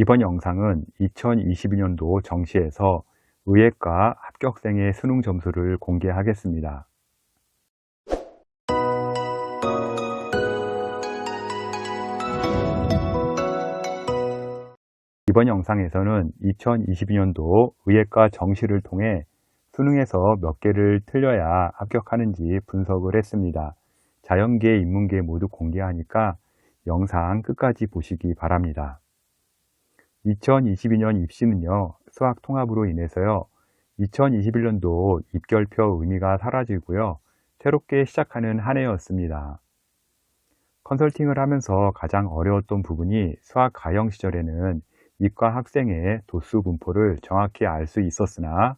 이번 영상은 2022년도 정시에서 의예과 합격생의 수능 점수를 공개하겠습니다. 이번 영상에서는 2022년도 의예과 정시를 통해 수능에서 몇 개를 틀려야 합격하는지 분석을 했습니다. 자연계, 인문계 모두 공개하니까 영상 끝까지 보시기 바랍니다. 2022년 입시는요, 수학 통합으로 인해서요, 2021년도 입결표 의미가 사라지고요, 새롭게 시작하는 한 해였습니다. 컨설팅을 하면서 가장 어려웠던 부분이 수학 가형 시절에는 이과 학생의 도수 분포를 정확히 알 수 있었으나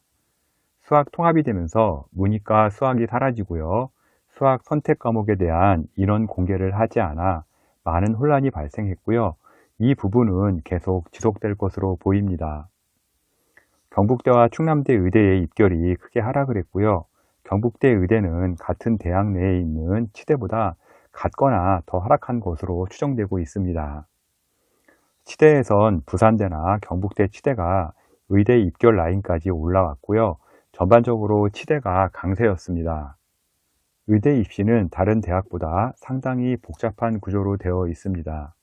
수학 통합이 되면서 문이과 수학이 사라지고요, 수학 선택 과목에 대한 인원 공개를 하지 않아 많은 혼란이 발생했고요. 이 부분은 계속 지속될 것으로 보입니다. 경북대와 충남대 의대의 입결이 크게 하락을 했고요. 경북대 의대는 같은 대학 내에 있는 치대보다 같거나 더 하락한 것으로 추정되고 있습니다. 치대에선 부산대나 경북대 치대가 의대 입결 라인까지 올라왔고요. 전반적으로 치대가 강세였습니다. 의대 입시는 다른 대학보다 상당히 복잡한 구조로 되어 있습니다.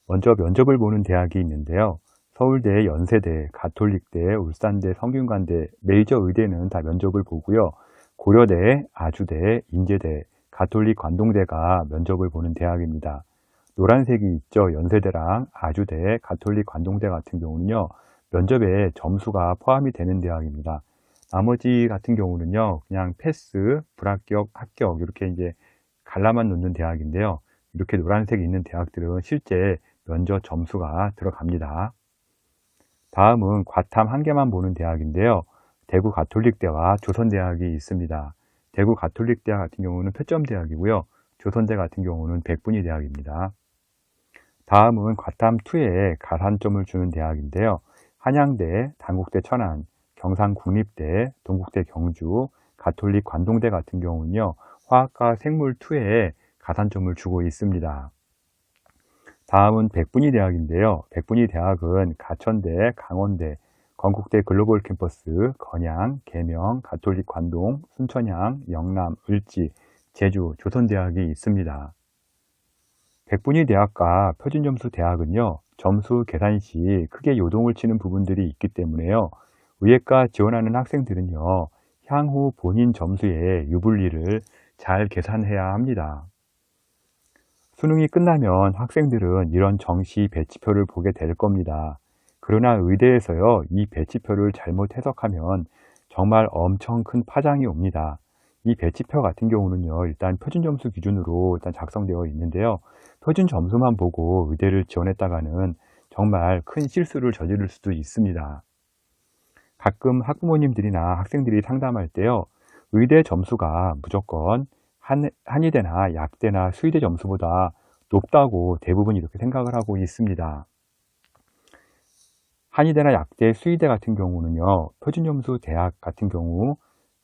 먼저 면접을 보는 대학이 있는데요. 서울대, 연세대, 가톨릭대, 울산대, 성균관대, 메이저 의대는 다 면접을 보고요. 고려대, 아주대, 인제대, 가톨릭 관동대가 면접을 보는 대학입니다. 노란색이 있죠. 연세대랑 아주대, 가톨릭 관동대 같은 경우는요, 면접에 점수가 포함이 되는 대학입니다. 나머지 같은 경우는요, 그냥 패스, 불합격, 합격 이렇게 이제 갈라만 놓는 대학인데요. 이렇게 노란색이 있는 대학들은 실제 면접 점수가 들어갑니다. 다음은 과탐 한 개만 보는 대학인데요. 대구 가톨릭대와 조선대학이 있습니다. 대구 가톨릭대학 같은 경우는 표점대학이고요. 조선대 같은 경우는 백분위 대학입니다. 다음은 과탐 2에 가산점을 주는 대학인데요. 한양대, 단국대 천안, 경상국립대, 동국대 경주, 가톨릭 관동대 같은 경우는요. 화학과 생물 2에 가산점을 주고 있습니다. 다음은 백분위 대학인데요. 백분위 대학은 가천대, 강원대, 건국대 글로벌 캠퍼스, 건양, 계명, 가톨릭 관동, 순천향, 영남, 을지, 제주, 조선대학이 있습니다. 백분위 대학과 표준점수 대학은요, 점수 계산 시 크게 요동을 치는 부분들이 있기 때문에요. 의예과 지원하는 학생들은요, 향후 본인 점수의 유불리를 잘 계산해야 합니다. 수능이 끝나면 학생들은 이런 정시 배치표를 보게 될 겁니다. 그러나 의대에서요, 이 배치표를 잘못 해석하면 정말 엄청 큰 파장이 옵니다. 이 배치표 같은 경우는요, 일단 표준점수 기준으로 일단 작성되어 있는데요. 표준 점수만 보고 의대를 지원했다가는 정말 큰 실수를 저지를 수도 있습니다. 가끔 학부모님들이나 학생들이 상담할 때요, 의대 점수가 무조건 한의대나 약대나 수의대 점수보다 높다고 대부분 이렇게 생각을 하고 있습니다. 한의대나 약대, 수의대 같은 경우는요, 표준점수 대학 같은 경우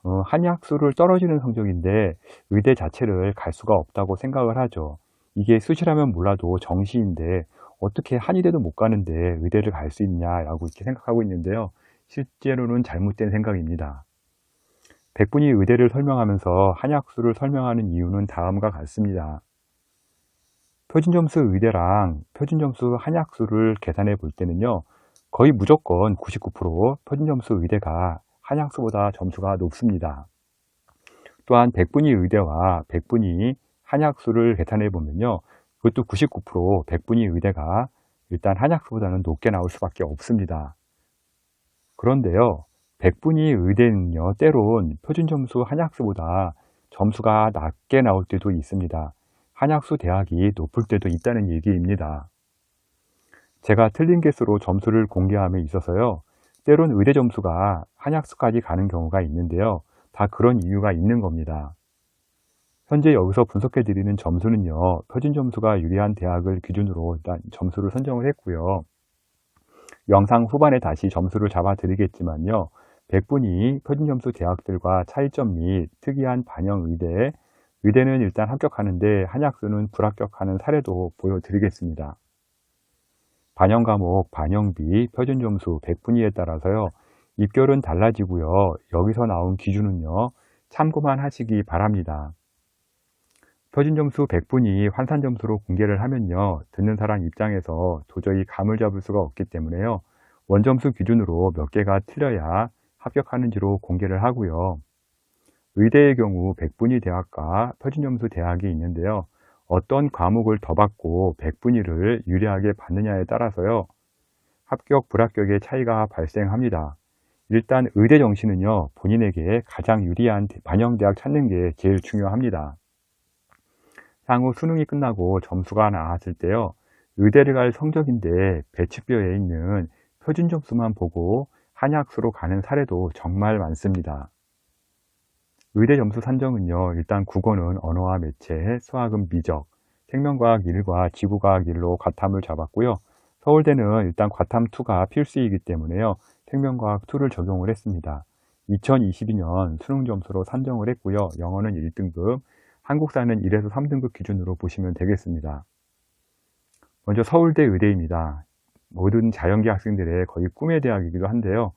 한약수를 떨어지는 성적인데 의대 자체를 갈 수가 없다고 생각을 하죠. 이게 수시라면 몰라도 정시인데 어떻게 한의대도 못 가는데 의대를 갈 수 있냐라고 이렇게 생각하고 있는데요. 실제로는 잘못된 생각입니다. 백분위 의대를 설명하면서 한약수를 설명하는 이유는 다음과 같습니다. 표준점수 의대랑 표준점수 한약수를 계산해 볼 때는요, 거의 무조건 99% 표준점수 의대가 한약수보다 점수가 높습니다. 또한 백분위 의대와 백분위 한약수를 계산해 보면요, 그것도 99% 백분위 의대가 일단 한약수보다는 높게 나올 수밖에 없습니다. 그런데요, 백분위 의대는요, 때론 표준점수 한약수보다 점수가 낮게 나올 때도 있습니다. 한약수 대학이 높을 때도 있다는 얘기입니다. 제가 틀린 개수로 점수를 공개함에 있어서요, 때론 의대 점수가 한약수까지 가는 경우가 있는데요, 다 그런 이유가 있는 겁니다. 현재 여기서 분석해 드리는 점수는요, 표준 점수가 유리한 대학을 기준으로 일단 점수를 선정을 했고요. 영상 후반에 다시 점수를 잡아 드리겠지만요, 백분위 표준점수 대학들과 차이점 및 특이한 반영 의대는 일단 합격하는데 한약수는 불합격하는 사례도 보여드리겠습니다. 반영 과목, 반영비, 표준 점수, 100분위에 따라서요. 입결은 달라지고요. 여기서 나온 기준은요. 참고만 하시기 바랍니다. 표준 점수 100분위 환산 점수로 공개를 하면요. 듣는 사람 입장에서 도저히 감을 잡을 수가 없기 때문에요. 원점수 기준으로 몇 개가 틀려야 합격하는지로 공개를 하고요. 의대의 경우 100분위 대학과 표준 점수 대학이 있는데요. 어떤 과목을 더 받고 100분위를 유리하게 받느냐에 따라서요. 합격, 불합격의 차이가 발생합니다. 일단 의대 정시는요. 본인에게 가장 유리한 반영대학 찾는 게 제일 중요합니다. 향후 수능이 끝나고 점수가 나왔을 때요. 의대를 갈 성적인데 배치표에 있는 표준 점수만 보고 한약수로 가는 사례도 정말 많습니다. 의대 점수 산정은요. 일단 국어는 언어와 매체, 수학은 미적, 생명과학 1과 지구과학 1로 과탐을 잡았고요. 서울대는 일단 과탐2가 필수이기 때문에요. 생명과학 2를 적용을 했습니다. 2022년 수능 점수로 산정을 했고요. 영어는 1등급, 한국사는 1에서 3등급 기준으로 보시면 되겠습니다. 먼저 서울대 의대입니다. 모든 자연계 학생들의 거의 꿈의 대학이기도 한데요.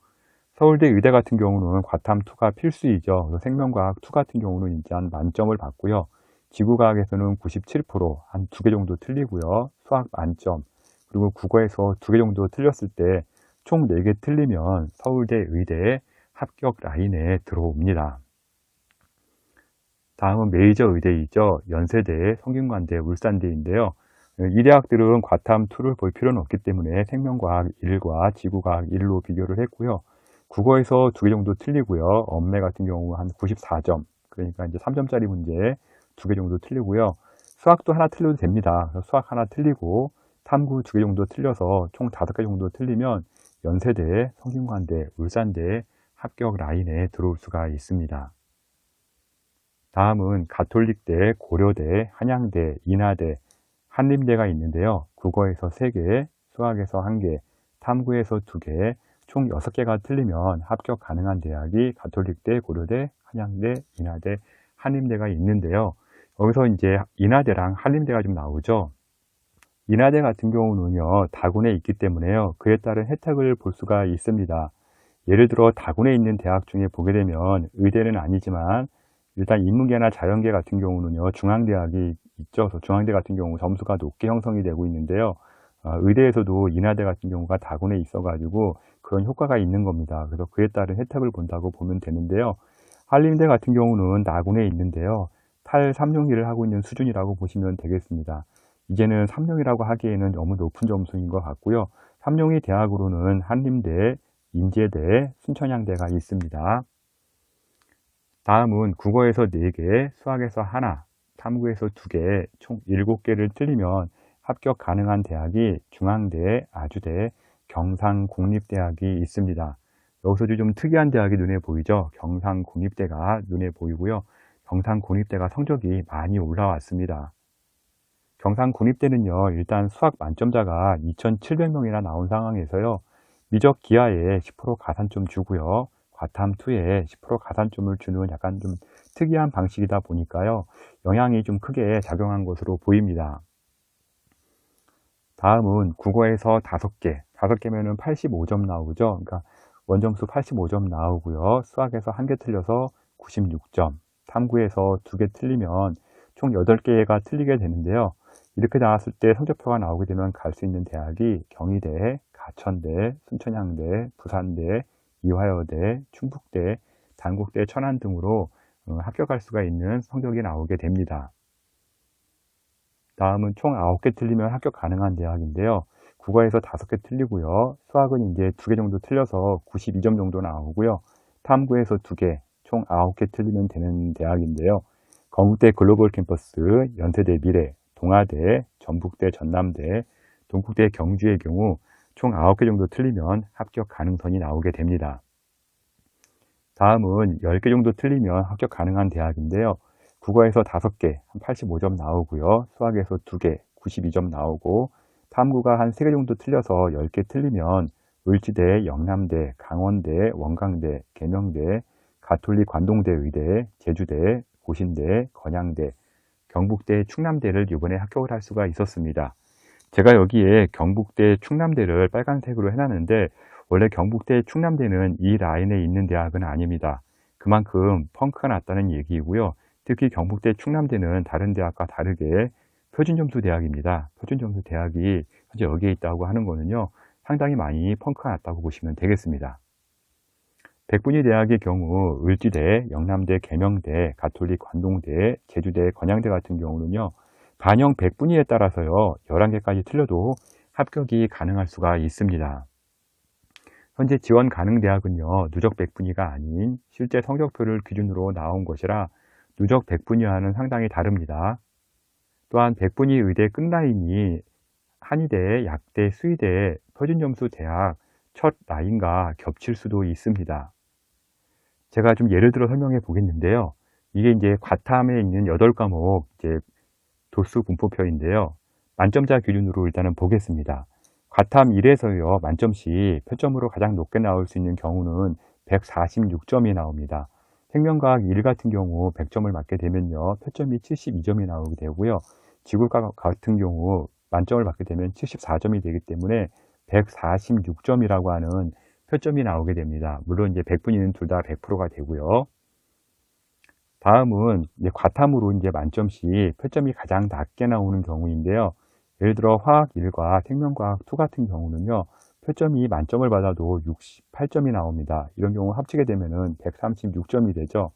서울대 의대 같은 경우는 과탐2가 필수이죠. 그래서 생명과학2 같은 경우는 일단 만점을 받고요. 지구과학에서는 97%, 한 2개 정도 틀리고요. 수학 만점, 그리고 국어에서 2개 정도 틀렸을 때 총 4개 틀리면 서울대 의대의 합격 라인에 들어옵니다. 다음은 메이저 의대이죠. 연세대, 성균관대, 울산대인데요. 이 대학들은 과탐2를 볼 필요는 없기 때문에 생명과학 1과 지구과학 1로 비교를 했고요. 국어에서 2개 정도 틀리고요. 엄매 같은 경우 한 94점. 그러니까 이제 3점짜리 문제 2개 정도 틀리고요. 수학도 하나 틀려도 됩니다. 수학 하나 틀리고 탐구 2개 정도 틀려서 총 5개 정도 틀리면 연세대, 성균관대, 울산대 합격 라인에 들어올 수가 있습니다. 다음은 가톨릭대, 고려대, 한양대, 인하대, 한림대가 있는데요. 국어에서 3개, 수학에서 1개, 탐구에서 2개, 총 6개가 틀리면 합격 가능한 대학이 가톨릭대, 고려대, 한양대, 인하대, 한림대가 있는데요. 여기서 이제 인하대랑 한림대가 좀 나오죠. 인하대 같은 경우는요, 다군에 있기 때문에요. 그에 따른 혜택을 볼 수가 있습니다. 예를 들어 다군에 있는 대학 중에 보게 되면 의대는 아니지만 일단 인문계나 자연계 같은 경우는요, 중앙대학이 있죠. 그래서 중앙대 같은 경우 점수가 높게 형성이 되고 있는데요. 의대에서도 인하대 같은 경우가 다군에 있어가지고 그런 효과가 있는 겁니다. 그래서 그에 따른 혜택을 본다고 보면 되는데요. 한림대 같은 경우는 나군에 있는데요. 탈3용기를 하고 있는 수준이라고 보시면 되겠습니다. 이제는 3용이라고 하기에는 너무 높은 점수인 것 같고요. 3용이 대학으로는 한림대, 인제대, 순천향대가 있습니다. 다음은 국어에서 4개, 수학에서 하나, 탐구에서 2개, 총 7개를 틀리면 합격 가능한 대학이 중앙대, 아주대, 경상국립대학이 있습니다. 여기서도 좀 특이한 대학이 눈에 보이죠. 경상국립대가 눈에 보이고요. 경상국립대가 성적이 많이 올라왔습니다. 경상국립대는요, 일단 수학 만점자가 2,700명이나 나온 상황에서요, 미적 기하에 10% 가산점 주고요. 과탐2에 10% 가산점을 주는 약간 좀 특이한 방식이다 보니까요. 영향이 좀 크게 작용한 것으로 보입니다. 다음은 국어에서 5개, 5개면은 85점 나오죠. 그러니까 원점수 85점 나오고요. 수학에서 1개 틀려서 96점, 탐구에서 2개 틀리면 총 8개가 틀리게 되는데요. 이렇게 나왔을 때 성적표가 나오게 되면 갈 수 있는 대학이 경희대, 가천대, 순천향대, 부산대, 이화여대, 충북대, 단국대, 천안 등으로 합격할 수가 있는 성적이 나오게 됩니다. 다음은 총 9개 틀리면 합격 가능한 대학인데요. 국어에서 5개 틀리고요. 수학은 이제 2개 정도 틀려서 92점 정도 나오고요. 탐구에서 2개, 총 9개 틀리면 되는 대학인데요. 건국대 글로벌 캠퍼스, 연세대 미래, 동아대, 전북대 전남대, 동국대 경주의 경우 총 9개 정도 틀리면 합격 가능성이 나오게 됩니다. 다음은 10개 정도 틀리면 합격 가능한 대학인데요. 국어에서 5개, 한 85점 나오고요. 수학에서 2개, 92점 나오고, 탐구가 한 3개 정도 틀려서 10개 틀리면 을지대, 영남대, 강원대, 원광대, 계명대, 가톨릭 관동대 의대, 제주대, 고신대, 건양대, 경북대, 충남대를 이번에 합격을 할 수가 있었습니다. 제가 여기에 경북대, 충남대를 빨간색으로 해놨는데 원래 경북대, 충남대는 이 라인에 있는 대학은 아닙니다. 그만큼 펑크가 났다는 얘기이고요. 특히 경북대, 충남대는 다른 대학과 다르게 표준점수 대학입니다. 표준점수 대학이 현재 여기에 있다고 하는 거는요, 상당히 많이 펑크가 났다고 보시면 되겠습니다. 백분위 대학의 경우 을지대, 영남대, 계명대, 가톨릭 관동대, 제주대, 건양대 같은 경우는요, 반영 백분위에 따라서요 11개까지 틀려도 합격이 가능할 수가 있습니다. 현재 지원 가능 대학은요 누적 백분위가 아닌 실제 성적표를 기준으로 나온 것이라 누적 백분위와는 상당히 다릅니다. 또한 백분위 의대 끝라인이 한의대, 약대, 수의대, 표준점수 대학 첫 라인과 겹칠 수도 있습니다. 제가 좀 예를 들어 설명해 보겠는데요. 이게 이제 과탐에 있는 8과목 이제 도수 분포표인데요. 만점자 기준으로 일단은 보겠습니다. 과탐 1에서요, 만점씩 표점으로 가장 높게 나올 수 있는 경우는 146점이 나옵니다. 생명과학 1 같은 경우 100점을 맞게 되면요, 표점이 72점이 나오게 되고요. 지구과학 같은 경우 만점을 받게 되면 74점이 되기 때문에 146점이라고 하는 표점이 나오게 됩니다. 물론 이제 100분위는 둘 다 100%가 되고요. 다음은 이제 과탐으로 이제 만점씩 표점이 가장 낮게 나오는 경우인데요. 예를 들어 화학 1과 생명과학 2 같은 경우는요, 표점이 만점을 받아도 68점이 나옵니다. 이런 경우 합치게 되면은 136점이 되죠.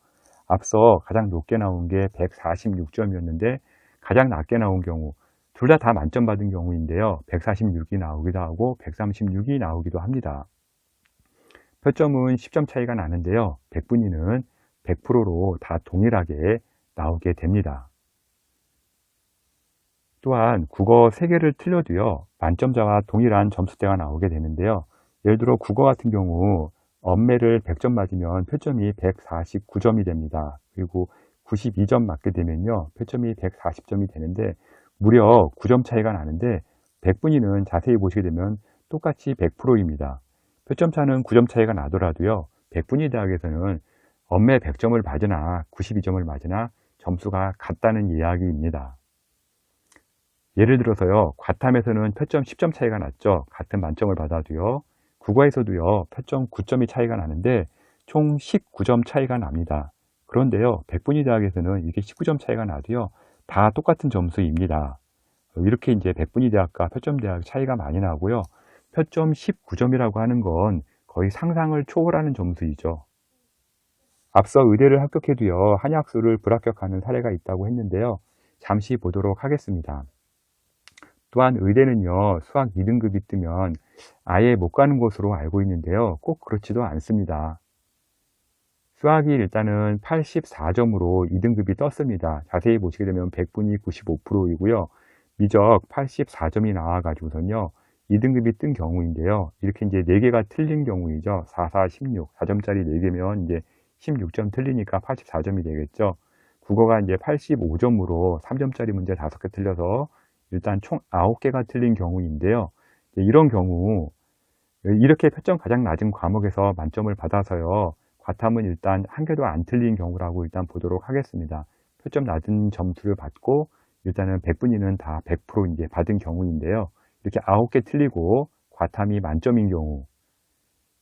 앞서 가장 높게 나온 게 146점이었는데 가장 낮게 나온 경우 둘 다 만점 받은 경우인데요. 146이 나오기도 하고 136이 나오기도 합니다. 표점은 10점 차이가 나는데요. 백분위는 100%로 다 동일하게 나오게 됩니다. 또한 국어 3개를 틀려도요, 만점자와 동일한 점수대가 나오게 되는데요. 예를 들어 국어 같은 경우 엄매를 100점 맞으면 표점이 149점이 됩니다. 그리고 92점 맞게 되면요, 표점이 140점이 되는데 무려 9점 차이가 나는데 백분위는 자세히 보시게 되면 똑같이 100%입니다. 표점 차는 9점 차이가 나더라도요, 백분위 대학에서는 엄매 100점을 맞으나 92점을 맞으나 점수가 같다는 이야기입니다. 예를 들어서요, 과탐에서는 표점 10점 차이가 났죠. 같은 만점을 받아도요. 국어에서도요, 표점 9점이 차이가 나는데 총 19점 차이가 납니다. 그런데요, 백분위 대학에서는 이게 19점 차이가 나도요, 다 똑같은 점수입니다. 이렇게 이제 백분위 대학과 표점 대학 차이가 많이 나고요. 표점 19점이라고 하는 건 거의 상상을 초월하는 점수이죠. 앞서 의대를 합격해도요, 한의학수를 불합격하는 사례가 있다고 했는데요. 잠시 보도록 하겠습니다. 또한 의대는요, 수학 2등급이 뜨면 아예 못 가는 것으로 알고 있는데요. 꼭 그렇지도 않습니다. 수학이 일단은 84점으로 2등급이 떴습니다. 자세히 보시게 되면 백분위 95%이고요. 미적 84점이 나와가지고선요, 2등급이 뜬 경우인데요. 이렇게 이제 4개가 틀린 경우이죠. 4, 4, 16. 4점짜리 4개면 이제 16점 틀리니까 84점이 되겠죠. 국어가 이제 85점으로 3점짜리 문제 5개 틀려서 일단 총 9개가 틀린 경우인데요. 이런 경우, 이렇게 표점 가장 낮은 과목에서 만점을 받아서요, 과탐은 일단 한 개도 안 틀린 경우라고 일단 보도록 하겠습니다. 표점 낮은 점수를 받고 일단은 백분위는 다 100% 이제 받은 경우인데요. 이렇게 9개 틀리고 과탐이 만점인 경우,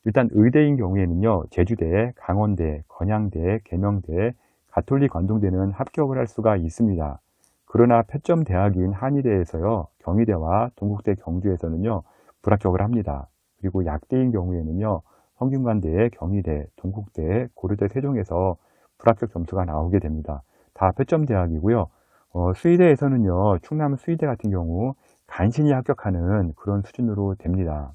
일단 의대인 경우에는요, 제주대, 강원대, 건양대, 계명대, 가톨릭 관동대는 합격을 할 수가 있습니다. 그러나 표점 대학인 한의대에서요, 경희대와 동국대 경주에서는요, 불합격을 합니다. 그리고 약대인 경우에는요, 성균관대, 경희대, 동국대, 고려대, 세종에서 불합격 점수가 나오게 됩니다. 다 표점 대학이고요. 수의대에서는요, 충남 수의대 같은 경우 간신히 합격하는 그런 수준으로 됩니다.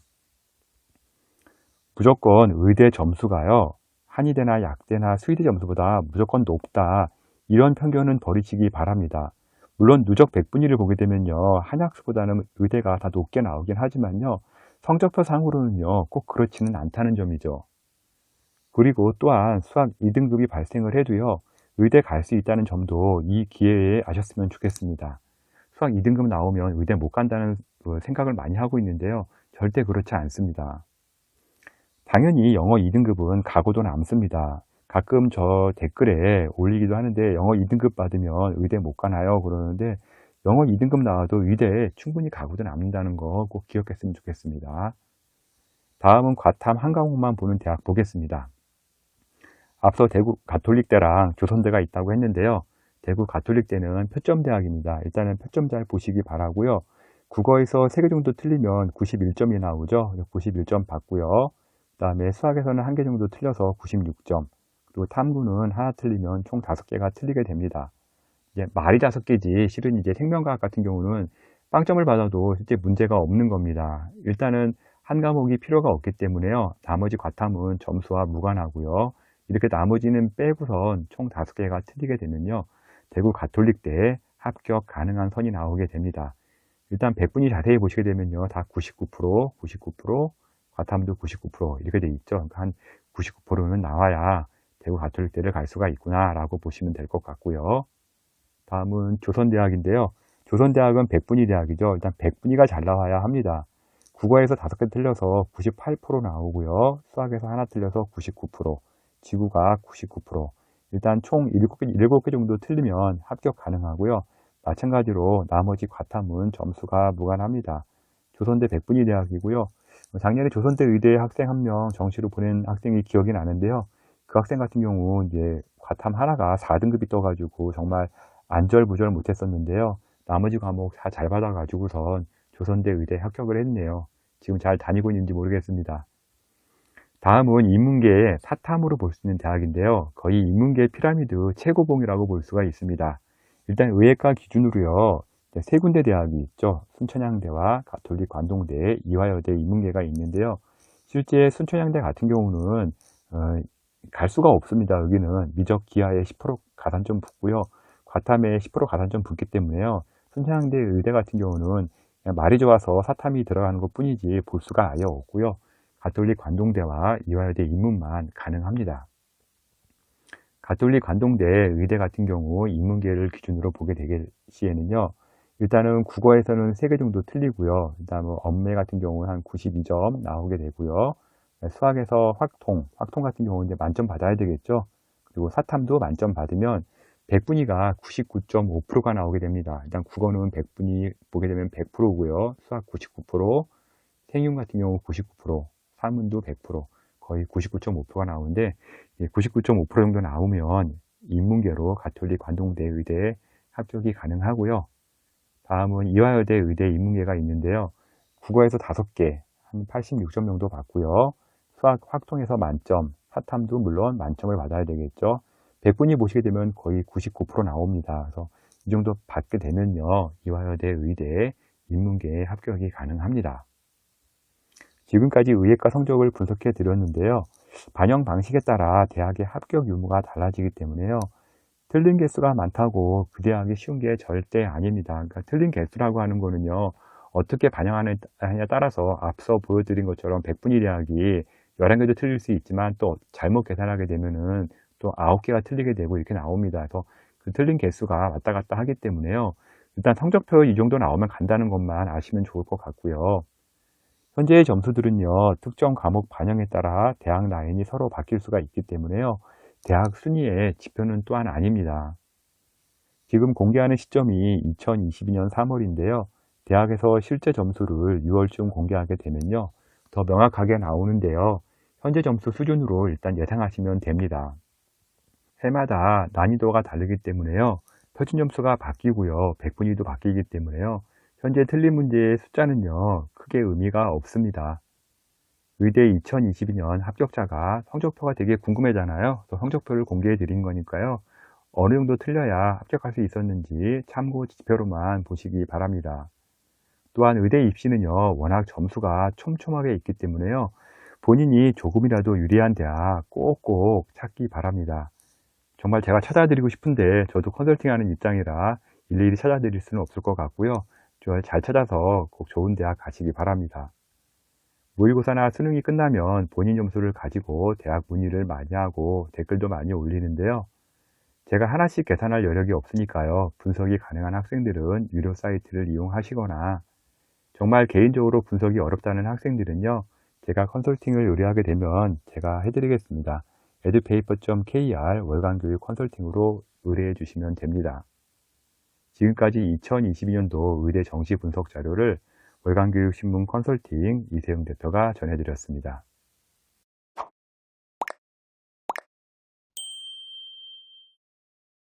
무조건 의대 점수가요, 한의대나 약대나 수의대 점수보다 무조건 높다, 이런 편견은 버리시기 바랍니다. 물론 누적 백분위를 보게 되면요, 한약수보다는 의대가 다 높게 나오긴 하지만요, 성적표 상으로는요, 꼭 그렇지는 않다는 점이죠. 그리고 또한 수학 2등급이 발생을 해도요, 의대 갈 수 있다는 점도 이 기회에 아셨으면 좋겠습니다. 수학 2등급 나오면 의대 못 간다는 생각을 많이 하고 있는데요, 절대 그렇지 않습니다. 당연히 영어 2등급은 각오도 남습니다. 가끔 저 댓글에 올리기도 하는데 영어 2등급 받으면 의대 못 가나요? 그러는데 영어 2등급 나와도 의대에 충분히 가고도 남는다는 거 꼭 기억했으면 좋겠습니다. 다음은 과탐 한 과목만 보는 대학 보겠습니다. 앞서 대구 가톨릭대랑 조선대가 있다고 했는데요. 대구 가톨릭대는 표점대학입니다. 일단은 표점 잘 보시기 바라고요. 국어에서 3개 정도 틀리면 91점이 나오죠. 91점 받고요. 그 다음에 수학에서는 1개 정도 틀려서 96점. 그리고 탐구는 하나 틀리면 총 5개가 틀리게 됩니다. 이제 말이 5개지 실은 이제 생명과학 같은 경우는 빵점을 받아도 실제 문제가 없는 겁니다. 일단은 한 과목이 필요가 없기 때문에요. 나머지 과탐은 점수와 무관하고요. 이렇게 나머지는 빼고선 총 5개가 틀리게 되면요. 대구 가톨릭대에 합격 가능한 선이 나오게 됩니다. 일단 100분이 자세히 보시게 되면요. 다 99%, 99%, 과탐도 99% 이렇게 돼 있죠. 그러니까 한 99%는 나와야 대구 가톨릭대를 갈 수가 있구나 라고 보시면 될 것 같고요. 다음은 조선대학인데요. 조선대학은 100분위 대학이죠. 일단 100분위가 잘 나와야 합니다. 국어에서 5개 틀려서 98% 나오고요. 수학에서 하나 틀려서 99%, 지구가 99%. 일단 총 7개 정도 틀리면 합격 가능하고요. 마찬가지로 나머지 과탐은 점수가 무관합니다. 조선대 100분위 대학이고요. 작년에 조선대 의대 학생 1명 정시로 보낸 학생이 기억이 나는데요. 그 학생 같은 경우 이제 과탐 하나가 4등급이 떠가지고 정말 안절부절 못했었는데요. 나머지 과목 다 잘 받아가지고선 조선대 의대 합격을 했네요. 지금 잘 다니고 있는지 모르겠습니다. 다음은 인문계의 사탐으로 볼 수 있는 대학인데요. 거의 인문계 피라미드 최고봉이라고 볼 수가 있습니다. 일단 의예과 기준으로요. 3군데 대학이 있죠. 순천향대와 가톨릭 관동대, 이화여대 인문계가 있는데요. 실제 순천향대 같은 경우는 갈 수가 없습니다. 여기는 미적 기하에 10% 가산점 붙고요. 과탐에 10% 가산점 붙기 때문에요. 순천향대 의대 같은 경우는 그냥 말이 좋아서 사탐이 들어가는 것 뿐이지 볼 수가 아예 없고요. 가톨릭 관동대와 이화여대 인문만 가능합니다. 가톨릭 관동대 의대 같은 경우 인문계를 기준으로 보게 될 시에는요. 일단은 국어에서는 3개 정도 틀리고요. 일단 뭐 언매 같은 경우는 한 92점 나오게 되고요. 수학에서 확통 같은 경우는 이제 만점 받아야 되겠죠. 그리고 사탐도 만점 받으면 100분위가 99.5%가 나오게 됩니다. 일단 국어는 100분위 보게 되면 100%고요. 수학 99%, 생윤 같은 경우 99%, 사문도 100%, 거의 99.5%가 나오는데 99.5% 정도 나오면 인문계로 가톨릭 관동대 의대에 합격이 가능하고요. 다음은 이화여대 의대 인문계가 있는데요. 국어에서 5개, 한 86점 정도 받고요. 수학 확통에서 만점, 사탐도 물론 만점을 받아야 되겠죠. 100분위 보시게 되면 거의 99% 나옵니다. 그래서 이 정도 받게 되면요. 이화여대 의대 인문계에 합격이 가능합니다. 지금까지 의예과 성적을 분석해 드렸는데요. 반영 방식에 따라 대학의 합격 유무가 달라지기 때문에요. 틀린 개수가 많다고 그 대학이 쉬운 게 절대 아닙니다. 그러니까 틀린 개수라고 하는 거는요. 어떻게 반영하느냐에 따라서 앞서 보여드린 것처럼 100분위 대학이 11개도 틀릴 수 있지만 또 잘못 계산하게 되면은 또 9개가 틀리게 되고 이렇게 나옵니다. 그래서 그 틀린 개수가 왔다 갔다 하기 때문에요. 일단 성적표 이 정도 나오면 간다는 것만 아시면 좋을 것 같고요. 현재의 점수들은요, 특정 과목 반영에 따라 대학 라인이 서로 바뀔 수가 있기 때문에요. 대학 순위의 지표는 또한 아닙니다. 지금 공개하는 시점이 2022년 3월인데요. 대학에서 실제 점수를 6월쯤 공개하게 되면요. 더 명확하게 나오는데요. 현재 점수 수준으로 일단 예상하시면 됩니다. 해마다 난이도가 다르기 때문에요. 표준 점수가 바뀌고요. 100분위도 바뀌기 때문에요. 현재 틀린 문제의 숫자는요. 크게 의미가 없습니다. 의대 2022년 합격자가 성적표가 되게 궁금해잖아요. 성적표를 공개해 드린 거니까요. 어느 정도 틀려야 합격할 수 있었는지 참고 지표로만 보시기 바랍니다. 또한 의대 입시는요. 워낙 점수가 촘촘하게 있기 때문에요. 본인이 조금이라도 유리한 대학 꼭꼭 찾기 바랍니다. 정말 제가 찾아드리고 싶은데 저도 컨설팅하는 입장이라 일일이 찾아드릴 수는 없을 것 같고요. 잘 찾아서 꼭 좋은 대학 가시기 바랍니다. 모의고사나 수능이 끝나면 본인 점수를 가지고 대학 문의를 많이 하고 댓글도 많이 올리는데요. 제가 하나씩 계산할 여력이 없으니까요. 분석이 가능한 학생들은 유료 사이트를 이용하시거나 정말 개인적으로 분석이 어렵다는 학생들은요. 제가 컨설팅을 의뢰하게 되면 제가 해드리겠습니다. edupaper.kr 월간교육 컨설팅으로 의뢰해 주시면 됩니다. 지금까지 2022년도 의대 정시 분석 자료를 월간교육신문 컨설팅 이세영 대표가 전해드렸습니다.